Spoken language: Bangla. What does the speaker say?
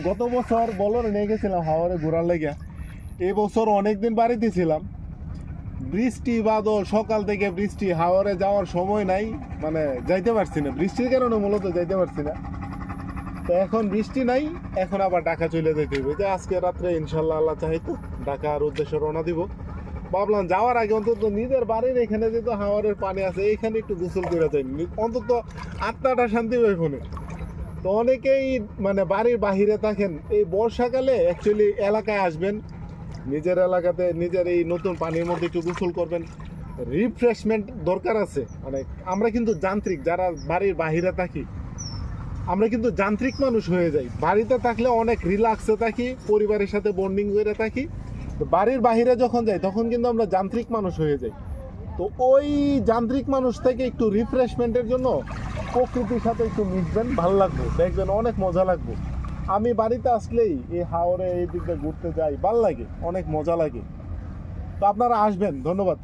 গত বছর বলরে নিয়ে গেছিলাম হাওরে ঘোরার লেগে। এই বছর অনেকদিন বাড়িতে ছিলাম, বৃষ্টি বাদল, সকাল থেকে বৃষ্টি, হাওরে যাওয়ার সময় নাই, মানে যাইতে পারছি না, বৃষ্টির কারণে মূলত যাইতে পারছি না। তো এখন বৃষ্টি নাই, এখন আবার ঢাকা চলে যেতে হবে, যে আজকে রাত্রে ইনশাল্লাহ আল্লাহ চাইতো ঢাকার উদ্দেশ্যে রওনা দিব। ভাবলাম যাওয়ার আগে অন্তত নিজের বাড়ির এখানে যেহেতু হাওরের পানি আছে, এইখানে একটু গোসল করে যাই, অন্তত আত্মাটা শান্তি পাই ফোনে। তো অনেকেই মানে বাড়ির বাহিরে থাকেন, এই বর্ষাকালে অ্যাকচুয়ালি এলাকায় আসবেন, নিজের এলাকাতে নিজের এই নতুন পানির মধ্যে একটু গোসল করবেন, রিফ্রেশমেন্ট দরকার আছে। মানে আমরা কিন্তু যান্ত্রিক, যারা বাড়ির বাহিরে থাকি আমরা কিন্তু যান্ত্রিক মানুষ হয়ে যাই। বাড়িতে থাকলে অনেক রিল্যাক্সে থাকি, পরিবারের সাথে বন্ডিং করে থাকি, তো বাড়ির বাহিরে যখন যাই তখন কিন্তু আমরা যান্ত্রিক মানুষ হয়ে যাই। তো ওই যান্ত্রিক মানুষ থেকে একটু রিফ্রেশমেন্টের জন্য প্রকৃতির সাথে একটু মিশবেন, ভালো লাগবে, দেখবেন অনেক মজা লাগবে। আমি বাড়িতে আসলেই এই হাওরে এই দিকে ঘুরতে যাই, ভালো লাগে, অনেক মজা লাগে। তো আপনারা আসবেন, ধন্যবাদ।